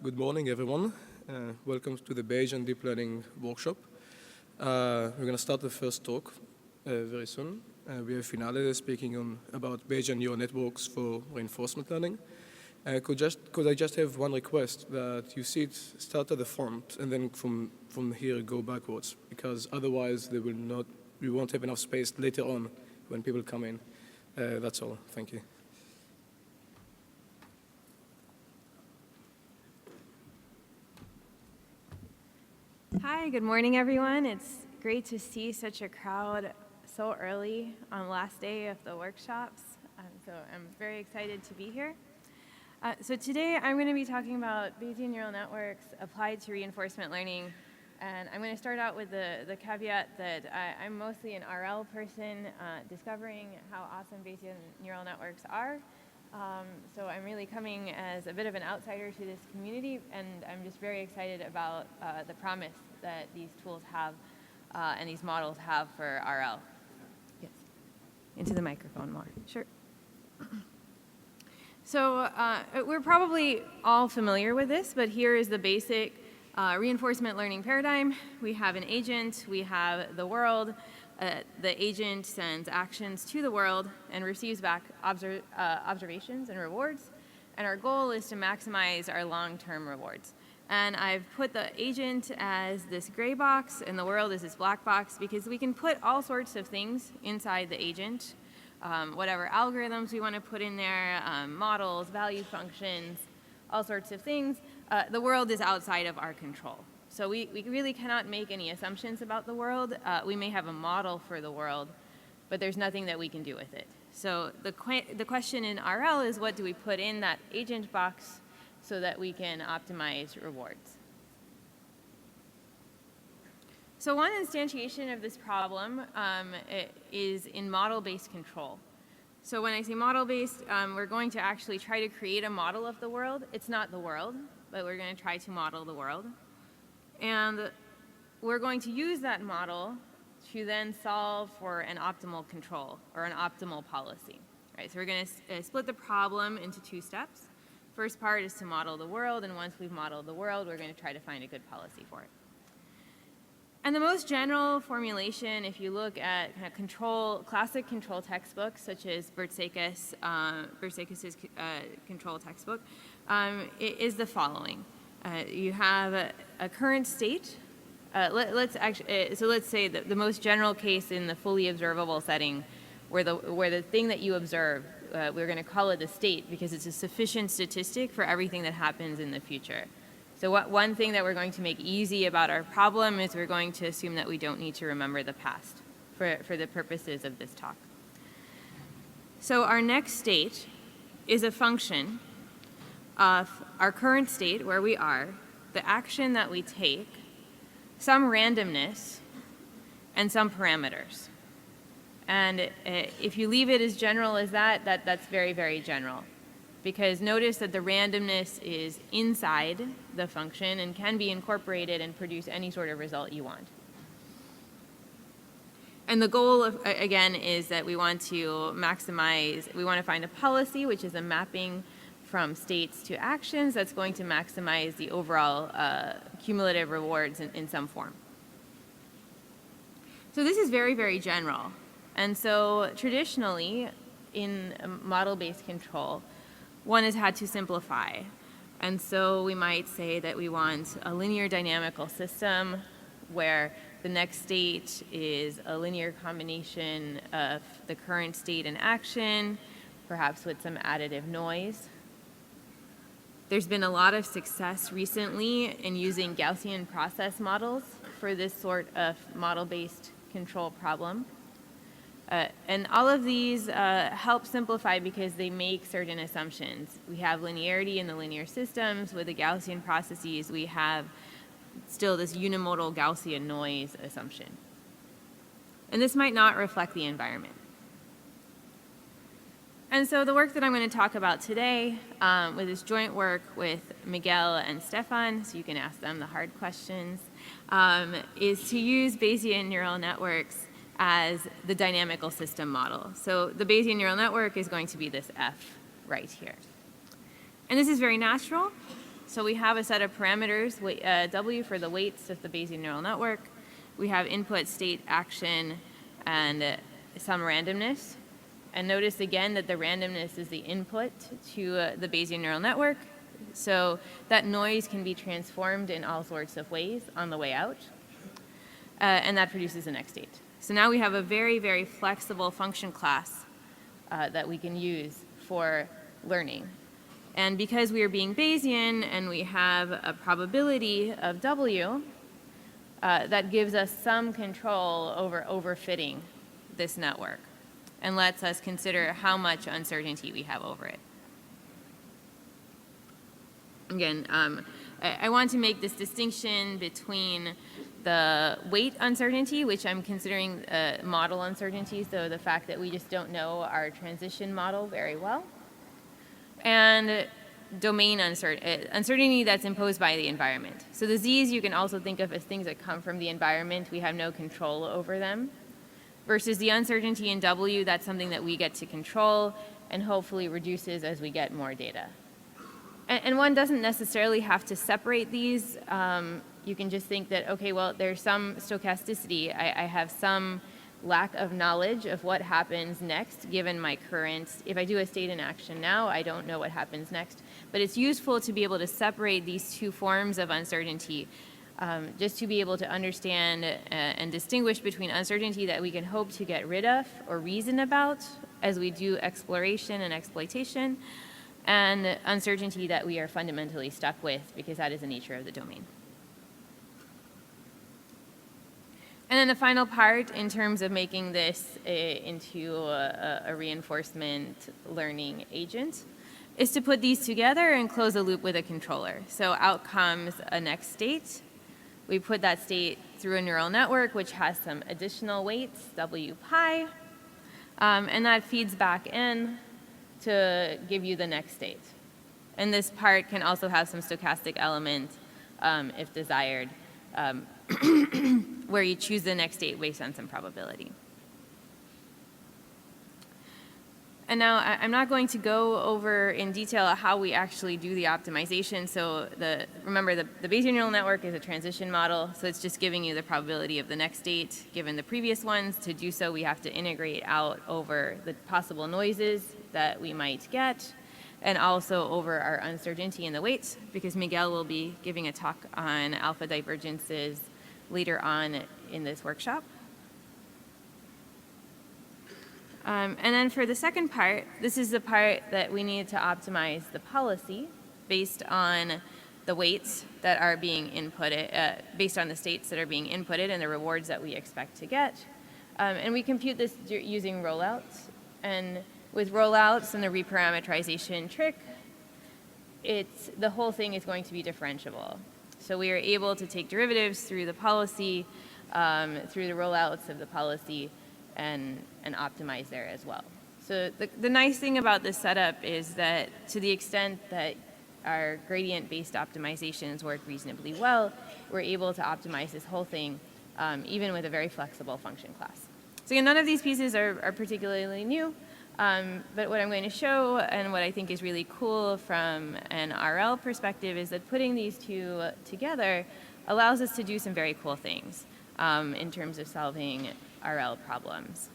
Good morning, everyone. Welcome to the Bayesian Deep Learning Workshop. We're going to start the first talk very soon. We have Finale speaking about Bayesian neural networks for reinforcement learning. Could I just have one request, that you see it start at the front and then from here go backwards, because otherwise we won't have enough space later on when people come in. That's all. Thank you. Hi, good morning, everyone. It's great to see such a crowd so early on the last day of the workshops. So I'm very excited to be here. So today I'm going to be talking about Bayesian neural networks applied to reinforcement learning. And I'm going to start out with the caveat that I'm mostly an RL person discovering how awesome Bayesian neural networks are. So I'm really coming as a bit of an outsider to this community, and I'm just very excited about the promise that these tools have and these models have for RL. Yes. Into the microphone more. Sure. So we're probably all familiar with this, but here is the basic reinforcement learning paradigm. We have an agent, we have the world. The agent sends actions to the world and receives back observations and rewards. And our goal is to maximize our long-term rewards. And I've put the agent as this gray box and the world as this black box because we can put all sorts of things inside the agent, whatever algorithms we want to put in there, models, value functions, all sorts of things. The world is outside of our control. So we really cannot make any assumptions about the world. We may have a model for the world, but there's nothing that we can do with it. So the question in RL is, what do we put in that agent box so that we can optimize rewards? So one instantiation of this problem is in model-based control. So when I say model-based, we're going to actually try to create a model of the world. It's not the world, but we're going to try to model the world. And we're going to use that model to then solve for an optimal control or an optimal policy. Right, so we're going to split the problem into two steps. First part is to model the world, and once we've modeled the world, we're going to try to find a good policy for it. And the most general formulation, if you look at kind of classic control textbooks, such as Bartsekis' control textbook, is the following. You have a current state. Let's say that the most general case in the fully observable setting, where the thing that you observe, we're going to call it the state because it's a sufficient statistic for everything that happens in the future. So one thing that we're going to make easy about our problem is we're going to assume that we don't need to remember the past for the purposes of this talk. So our next state is a function of our current state, where we are, the action that we take, some randomness, and some parameters. And if you leave it as general as that's very, very general. Because notice that the randomness is inside the function and can be incorporated and produce any sort of result you want. And the goal, again, is that we want to find a policy, which is a mapping from states to actions that's going to maximize the overall cumulative rewards in some form. So this is very, very general. And so traditionally, in model-based control, one has had to simplify. And so we might say that we want a linear dynamical system where the next state is a linear combination of the current state and action, perhaps with some additive noise. There's been a lot of success recently in using Gaussian process models for this sort of model-based control problem. And all of these help simplify because they make certain assumptions. We have linearity in the linear systems. With the Gaussian processes, we have still this unimodal Gaussian noise assumption. And this might not reflect the environment. And so the work that I'm going to talk about today, with this joint work with Miguel and Stefan, so you can ask them the hard questions, is to use Bayesian neural networks as the dynamical system model. So the Bayesian neural network is going to be this F right here. And this is very natural. So we have a set of parameters, W for the weights of the Bayesian neural network. We have input, state, action, and some randomness. And notice again that the randomness is the input to the Bayesian neural network. So that noise can be transformed in all sorts of ways on the way out. And that produces the next state. So now we have a very, very flexible function class that we can use for learning. And because we are being Bayesian and we have a probability of W, that gives us some control over overfitting this network and lets us consider how much uncertainty we have over it. Again, I want to make this distinction between the weight uncertainty, which I'm considering model uncertainty, so the fact that we just don't know our transition model very well, and domain uncertainty that's imposed by the environment. So the Z's you can also think of as things that come from the environment. We have no control over them. Versus the uncertainty in W, that's something that we get to control and hopefully reduces as we get more data. And one doesn't necessarily have to separate these. You can just think that, okay, well, there's some stochasticity. I have some lack of knowledge of what happens next given my current, if I do a state in action now, I don't know what happens next. But it's useful to be able to separate these two forms of uncertainty, just to be able to understand and distinguish between uncertainty that we can hope to get rid of or reason about as we do exploration and exploitation, and uncertainty that we are fundamentally stuck with because that is the nature of the domain. And then the final part in terms of making this into a reinforcement learning agent is to put these together and close a loop with a controller. So out comes a next state. We put that state through a neural network, which has some additional weights, W pi, and that feeds back in to give you the next state. And this part can also have some stochastic element, if desired, where you choose the next state based on some probability. And now I'm not going to go over in detail how we actually do the optimization. So remember, the Bayesian neural network is a transition model, so it's just giving you the probability of the next state given the previous ones. To do so, we have to integrate out over the possible noises that we might get, and also over our uncertainty in the weights, because Miguel will be giving a talk on alpha divergences later on in this workshop. And then for the second part, this is the part that we need to optimize the policy based on the weights that are being inputted, based on the states that are being inputted and the rewards that we expect to get. And we compute this using rollouts. And with rollouts and the reparameterization trick, the whole thing is going to be differentiable. So we are able to take derivatives through the policy, through the rollouts of the policy, and optimize there as well. So the nice thing about this setup is that to the extent that our gradient-based optimizations work reasonably well, we're able to optimize this whole thing even with a very flexible function class. So again, none of these pieces are particularly new, but what I'm going to show and what I think is really cool from an RL perspective is that putting these two together allows us to do some very cool things in terms of solving RL problems.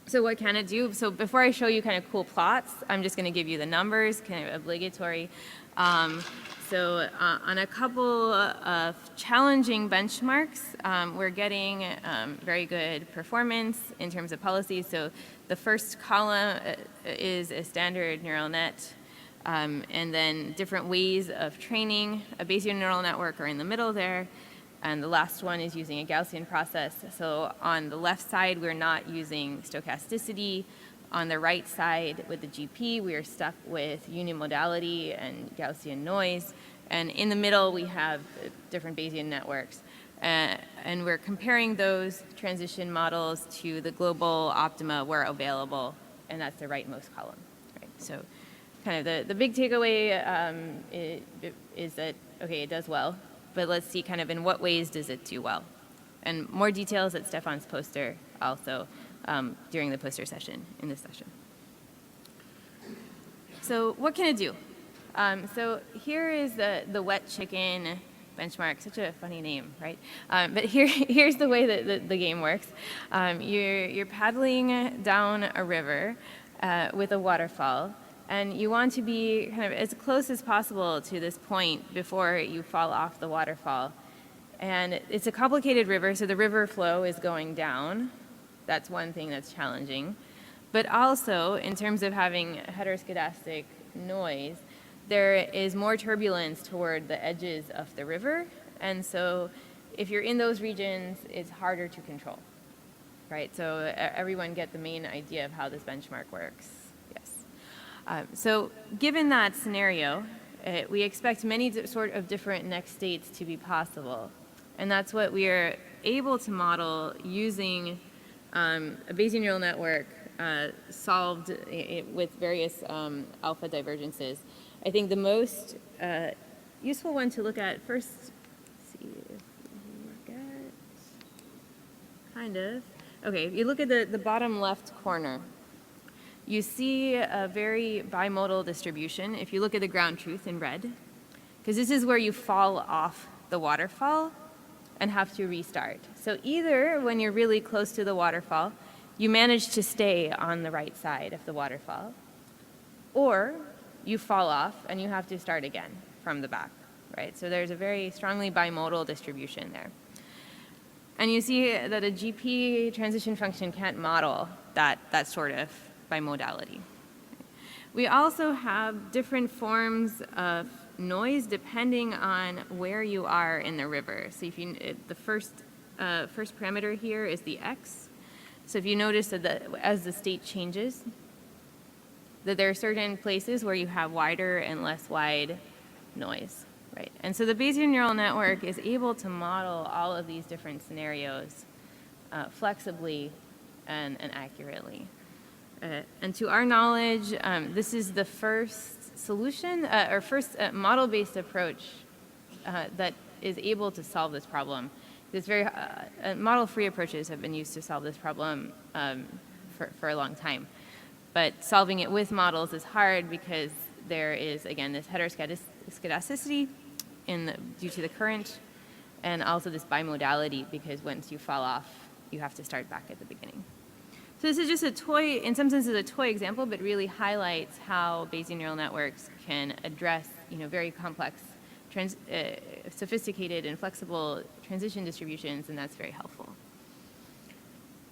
So what can it do? So before I show you kind of cool plots, I'm just going to give you the numbers, kind of obligatory. So on a couple of challenging benchmarks, we're getting very good performance in terms of policies. So the first column is a standard neural net, and then different ways of training a Bayesian neural network are in the middle there. And the last one is using a Gaussian process. So on the left side, we're not using stochasticity. On the right side, with the GP, we are stuck with unimodality and Gaussian noise. And in the middle, we have different Bayesian networks. And we're comparing those transition models to the global optima where available, and that's the rightmost column. Right? So kind of the big takeaway is that, okay, it does well. But let's see kind of in what ways does it do well. And more details at Stefan's poster also during the poster session, in this session. So what can it do? So here is the wet chicken benchmark. Such a funny name, right? But here's the way that the game works. You're paddling down a river with a waterfall, and you want to be kind of as close as possible to this point before you fall off the waterfall. And it's a complicated river, so the river flow is going down. That's one thing that's challenging. But also, in terms of having heteroscedastic noise, there is more turbulence toward the edges of the river. And so if you're in those regions, it's harder to control, right? So everyone get the main idea of how this benchmark works. Yes. So given that scenario, we expect many sort of different next states to be possible. And that's what we are able to model using a Bayesian neural network solved with various alpha divergences. I think the most useful one to look at first, let's see if we look at, kind of. Okay, if you look at the bottom left corner, you see a very bimodal distribution. If you look at the ground truth in red, because this is where you fall off the waterfall and have to restart. So either when you're really close to the waterfall, you manage to stay on the right side of the waterfall, or you fall off and you have to start again from the back, right? So there's a very strongly bimodal distribution there. And you see that a GP transition function can't model that sort of bimodality. We also have different forms of noise depending on where you are in the river. So if the first parameter here is the x. So if you notice that as the state changes, that there are certain places where you have wider and less wide noise, right? And so the Bayesian neural network is able to model all of these different scenarios flexibly and accurately. And to our knowledge, this is the first solution or first model-based approach that is able to solve this problem. This very model-free approaches have been used to solve this problem for a long time. But solving it with models is hard because there is, again, this heteroscedasticity due to the current, and also this bimodality because once you fall off, you have to start back at the beginning. So this is just a toy, in some senses a toy example, but really highlights how Bayesian neural networks can address very complex, sophisticated and flexible transition distributions, and that's very helpful.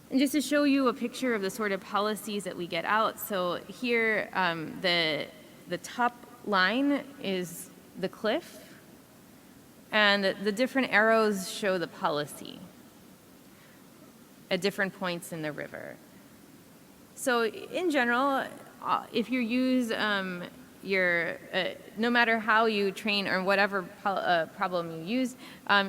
And just to show you a picture of the sort of policies that we get out, so here the top line is the cliff, and the different arrows show the policy at different points in the river. So in general, if you use no matter how you train or whatever problem you use,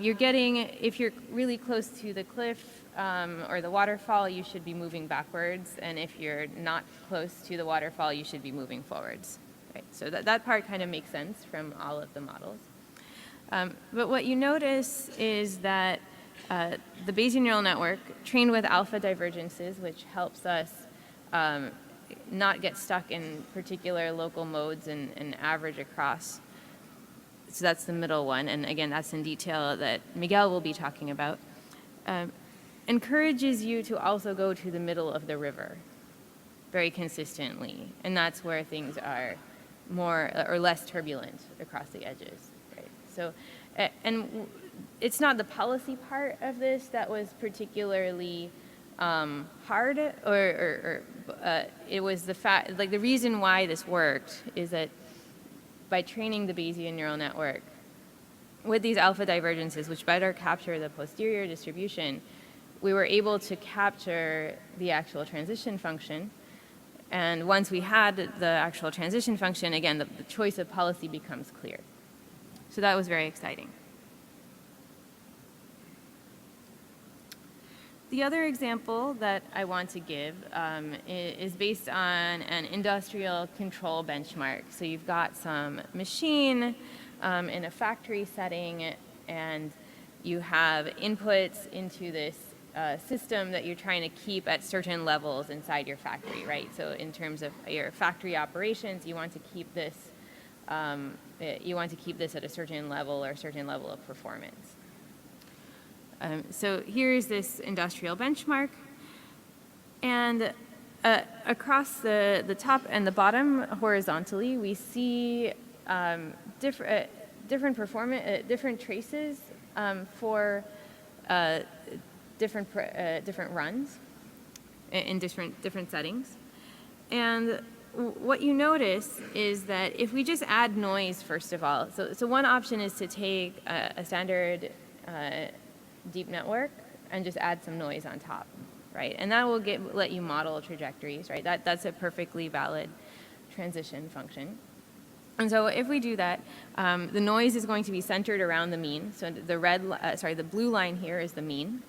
you're getting, if you're really close to the cliff or the waterfall, you should be moving backwards. And if you're not close to the waterfall, you should be moving forwards. Right? So that part kind of makes sense from all of the models. But what you notice is that the Bayesian neural network trained with alpha divergences, which helps us not get stuck in particular local modes and average across. So that's the middle one. And again, that's in detail that Miguel will be talking about. Encourages you to also go to the middle of the river very consistently. And that's where things are more or less turbulent across the edges. Right? So, and it's not the policy part of this that was particularly hard, or it was the fact, like the reason why this worked is that by training the Bayesian neural network with these alpha divergences, which better capture the posterior distribution, we were able to capture the actual transition function. And once we had the actual transition function, again, the choice of policy becomes clear. So that was very exciting. The other example that I want to give is based on an industrial control benchmark. So you've got some machine in a factory setting, and you have inputs into this system that you're trying to keep at certain levels inside your factory, right? So in terms of your factory operations, you want to keep this you want to keep this at a certain level or a certain level of performance. So here's this industrial benchmark. And across the top and the bottom horizontally, we see different traces for different runs in different settings. And what you notice is that if we just add noise, first of all, so one option is to take a standard deep network and just add some noise on top, right? And that will let you model trajectories, right? That's a perfectly valid transition function. And so if we do that, the noise is going to be centered around the mean. So the blue line here is the mean.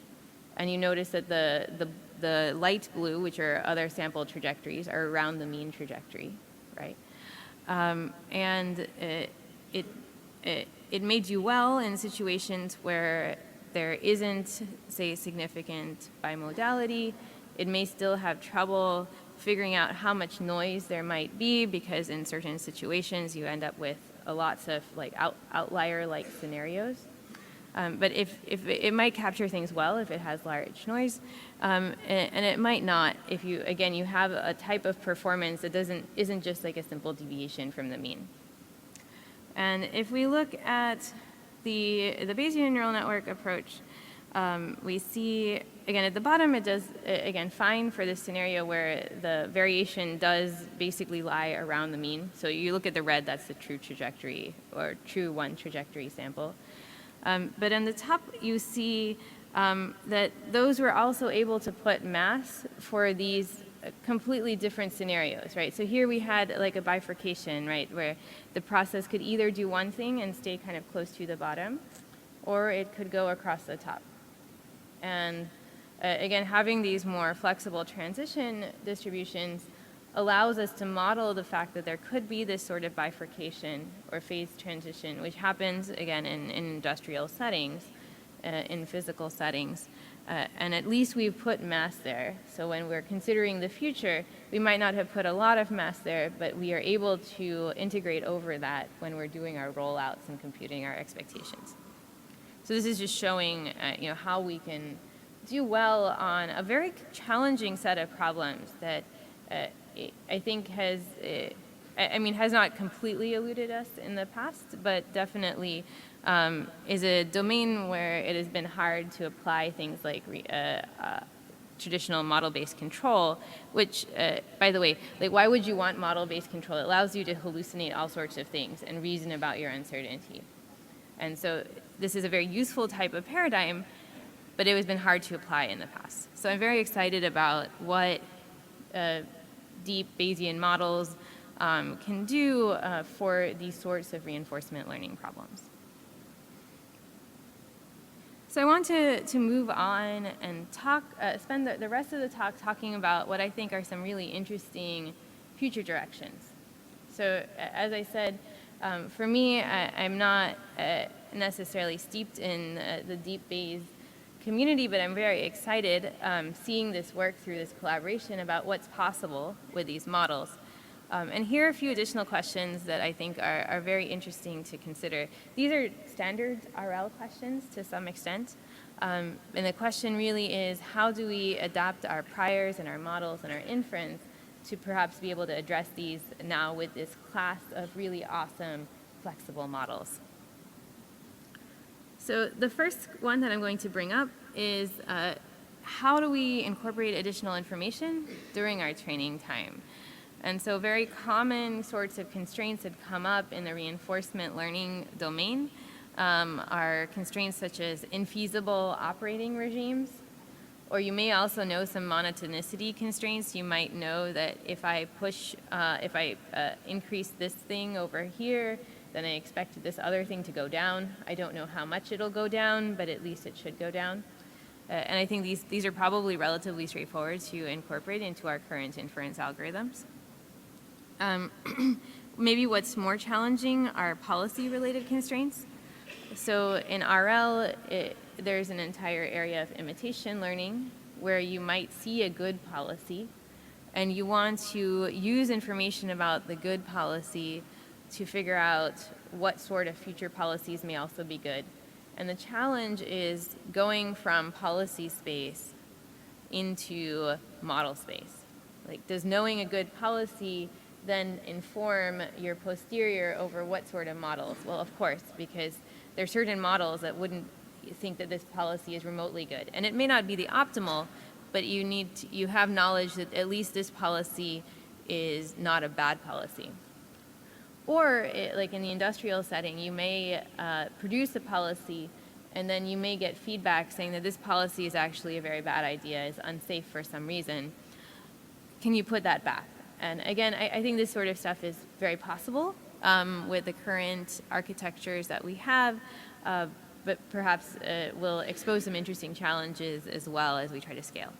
And you notice that the light blue, which are other sample trajectories, are around the mean trajectory, right? And it may do well in situations where there isn't, say, significant bimodality. It may still have trouble figuring out how much noise there might be, because in certain situations you end up with lots of like outlier-like scenarios. But if it might capture things well if it has large noise, and it might not if you have a type of performance that isn't just like a simple deviation from the mean. And if we look at the Bayesian neural network approach, we see, again, at the bottom, it does, again, fine for this scenario where the variation does basically lie around the mean. So you look at the red, that's the true trajectory, or true one trajectory sample. But on the top, you see that those were also able to put mass for these completely different scenarios, right? So here we had like a bifurcation, right, where the process could either do one thing and stay kind of close to the bottom, or it could go across the top. And again, having these more flexible transition distributions allows us to model the fact that there could be this sort of bifurcation or phase transition, which happens, again, in industrial settings, in physical settings. And at least we've put mass there. So when we're considering the future, we might not have put a lot of mass there, but we are able to integrate over that when we're doing our rollouts and computing our expectations. So this is just showing how we can do well on a very challenging set of problems that I think has not completely eluded us in the past, but definitely is a domain where it has been hard to apply things like traditional model-based control, which, by the way, like, why would you want model-based control? It allows you to hallucinate all sorts of things and reason about your uncertainty. And so this is a very useful type of paradigm, but it has been hard to apply in the past. So I'm very excited about what deep Bayesian models can do for these sorts of reinforcement learning problems. So I want to move on and spend the rest of the talk talking about what I think are some really interesting future directions. So as I said, for me, I'm not necessarily steeped in the deep Bayes community, but I'm very excited seeing this work through this collaboration about what's possible with these models. And here are a few additional questions that I think are very interesting to consider. These are standard RL questions to some extent. And the question really is, how do we adapt our priors and our models and our inference to perhaps be able to address these now with this class of really awesome, flexible models? So the first one that I'm going to bring up is how do we incorporate additional information during our training time? And so very common sorts of constraints that come up in the reinforcement learning domain are constraints such as infeasible operating regimes, or you may also know some monotonicity constraints. You might know that if I increase this thing over here, then I expect this other thing to go down. I don't know how much it'll go down, but at least it should go down. And I think these are probably relatively straightforward to incorporate into our current inference algorithms. Maybe what's more challenging are policy-related constraints. So in RL, there's an entire area of imitation learning where you might see a good policy, and you want to use information about the good policy to figure out what sort of future policies may also be good. And the challenge is going from policy space into model space. Like, does knowing a good policy then inform your posterior over what sort of models? Well, of course, because there are certain models that wouldn't think that this policy is remotely good. And it may not be the optimal, but you have knowledge that at least this policy is not a bad policy. Or, like in the industrial setting, you may produce a policy, and then you may get feedback saying that this policy is actually a very bad idea, is unsafe for some reason. Can you put that back? And again, I think this sort of stuff is very possible with the current architectures that we have, but perhaps will expose some interesting challenges as well as we try to scale.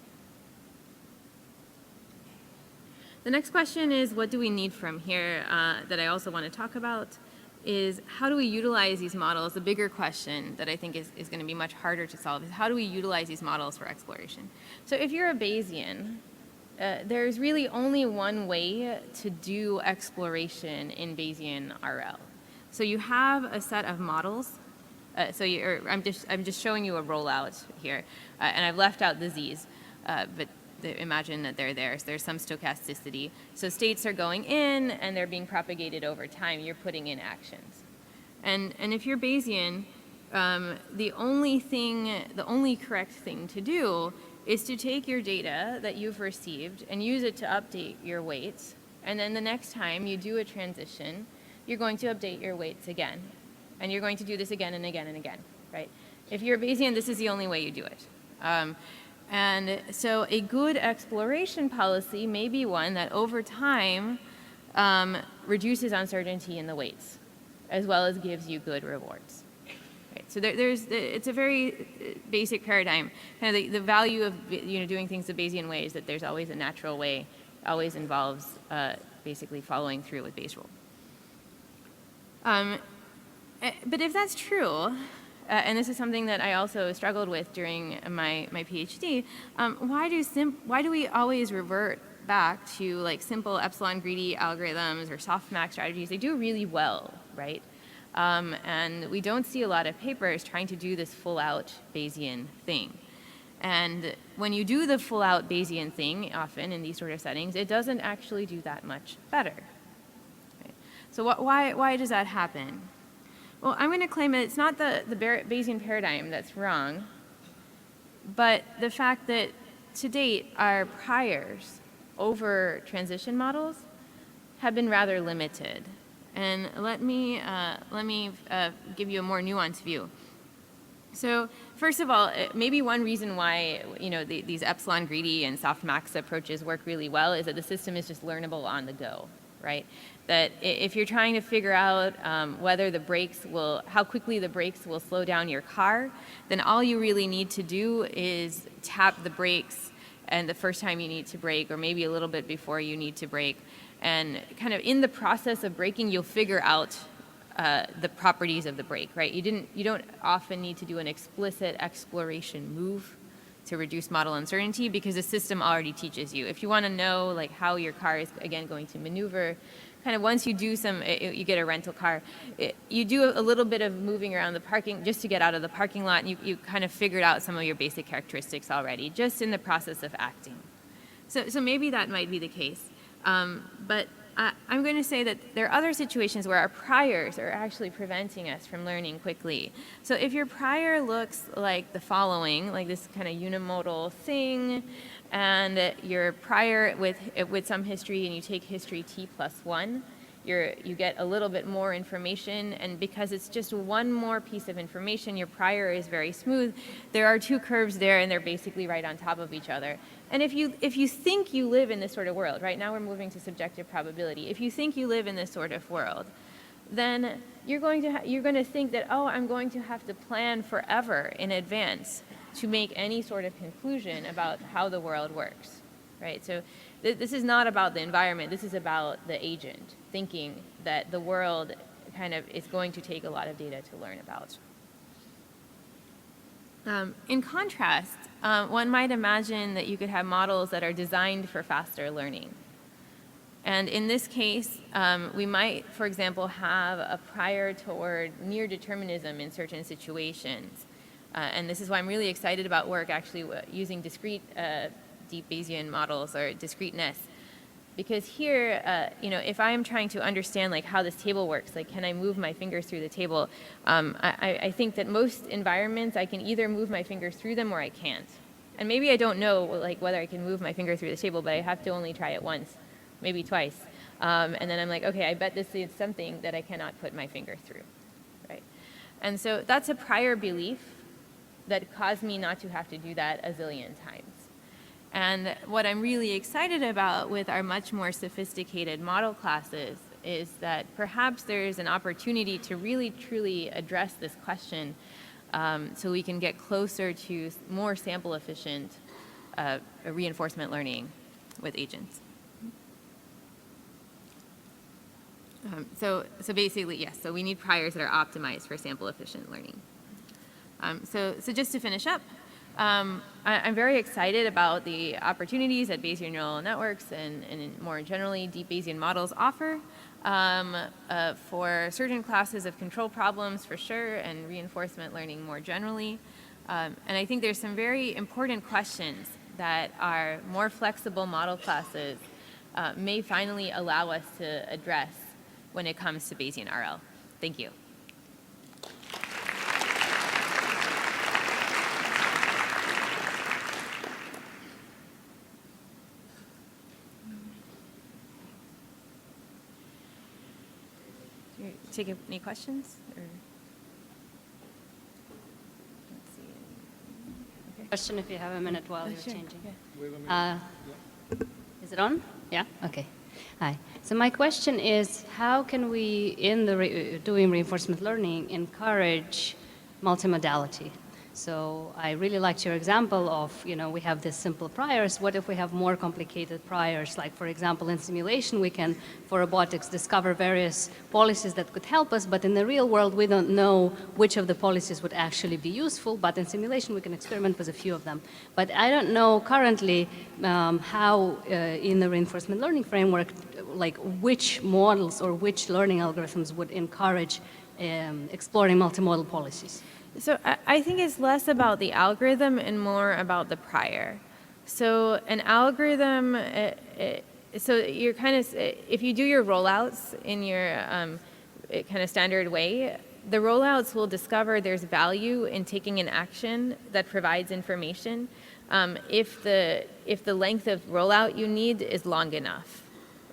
The next question is, what do we need from here that I also want to talk about is how do we utilize these models? The bigger question that I think is going to be much harder to solve is how do we utilize these models for exploration? So if you're a Bayesian, there's really only one way to do exploration in Bayesian RL. So you have a set of models. I'm just showing you a rollout here, and I've left out the Z's, but imagine that they're there. So there's some stochasticity. So states are going in, and they're being propagated over time. You're putting in actions, and if you're Bayesian, the only correct thing to do is to take your data that you've received and use it to update your weights. And then the next time you do a transition, you're going to update your weights again. And you're going to do this again and again and again, right? If you're Bayesian, this is the only way you do it. And so a good exploration policy may be one that over time reduces uncertainty in the weights, as well as gives you good rewards. Right? So it's a very basic paradigm. Kind of the value of doing things the Bayesian way is that there's always a natural way, always involves basically following through with Bayes' rule. But if that's true, and this is something that I also struggled with during my PhD, why do we always revert back to like simple epsilon greedy algorithms or softmax strategies? They do really well, right? And we don't see a lot of papers trying to do this full-out Bayesian thing. And when you do the full-out Bayesian thing, often in these sort of settings, it doesn't actually do that much better. Right? So why does that happen? Well, I'm going to claim that it's not the Bayesian paradigm that's wrong, but the fact that to date our priors over transition models have been rather limited. And let me give you a more nuanced view. So first of all, maybe one reason why these epsilon greedy and softmax approaches work really well is that the system is just learnable on the go, right? That if you're trying to figure out whether how quickly the brakes will slow down your car, then all you really need to do is tap the brakes and the first time you need to brake, or maybe a little bit before you need to brake. And kind of in the process of braking, you'll figure out the properties of the brake, right? You don't often need to do an explicit exploration move to reduce model uncertainty because the system already teaches you. If you want to know like how your car is again going to maneuver, kind of once you do you get a rental car, you do a little bit of moving around the parking just to get out of the parking lot, and you kind of figured out some of your basic characteristics already, just in the process of acting. So maybe that might be the case. But I'm going to say that there are other situations where our priors are actually preventing us from learning quickly. So if your prior looks like the following, like this kind of unimodal thing, and your prior with some history, and you take history t+1, you get a little bit more information, and because it's just one more piece of information, your prior is very smooth. There are two curves there, and they're basically right on top of each other. And if you think you live in this sort of world, right now we're moving to subjective probability. If you think you live in this sort of world, then you're going to think that, oh, I'm going to have to plan forever in advance to make any sort of conclusion about how the world works, right? So this is not about the environment. This is about the agent thinking that the world kind of is going to take a lot of data to learn about. In contrast, one might imagine that you could have models that are designed for faster learning. And in this case, we might, for example, have a prior toward near determinism in certain situations. And this is why I'm really excited about work actually using discrete deep Bayesian models or discreteness. Because here, if I'm trying to understand like how this table works, like can I move my fingers through the table, I think that most environments I can either move my fingers through them or I can't. And maybe I don't know like whether I can move my finger through the table, but I have to only try it once, maybe twice. And then I'm like, okay, I bet this is something that I cannot put my finger through, right? And so that's a prior belief that caused me not to have to do that a zillion times. And what I'm really excited about with our much more sophisticated model classes is that perhaps there's an opportunity to really truly address this question so we can get closer to more sample efficient reinforcement learning with agents. So basically, yes, so we need priors that are optimized for sample efficient learning. So just to finish up, I'm very excited about the opportunities that Bayesian neural networks and more generally deep Bayesian models offer for certain classes of control problems for sure, and reinforcement learning more generally. And I think there's some very important questions that our more flexible model classes may finally allow us to address when it comes to Bayesian RL. Thank you. Take any questions? Or? Let's see. Okay. Question if you have a minute while you're Sure. changing. Yeah. Is it on? Yeah? Okay. Hi. So my question is, how can we, in the doing reinforcement learning, encourage multimodality? So I really liked your example of, we have these simple priors. What if we have more complicated priors? Like, for example, in simulation, we can, for robotics, discover various policies that could help us, but in the real world, we don't know which of the policies would actually be useful, but in simulation, we can experiment with a few of them. But I don't know currently how, in the reinforcement learning framework, like which models or which learning algorithms would encourage exploring multimodal policies. So I think it's less about the algorithm and more about the prior. So an algorithm, so you're kind of, if you do your rollouts in your kind of standard way, the rollouts will discover there's value in taking an action that provides information if the length of rollout you need is long enough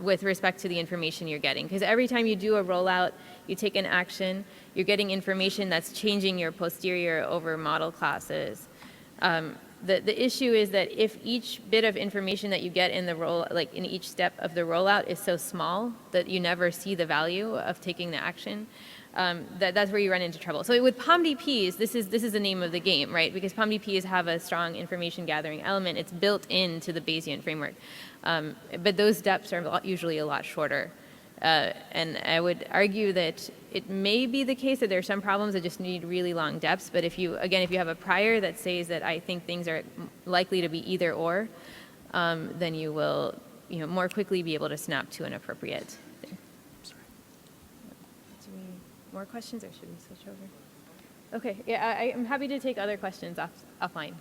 with respect to the information you're getting. Because every time you do a rollout, you take an action, you're getting information that's changing your posterior over model classes. The issue is that if each bit of information that you get in the like in each step of the rollout is so small that you never see the value of taking the action, that's where you run into trouble. So with POMDPs, this is the name of the game, right? Because POMDPs have a strong information gathering element. It's built into the Bayesian framework. But those steps are usually a lot shorter. And I would argue that it may be the case that there are some problems that just need really long depths, but if you have a prior that says that I think things are likely to be either or, then you will more quickly be able to snap to an appropriate thing. Sorry. More questions, or should we switch over? Okay, yeah, I'm happy to take other questions offline.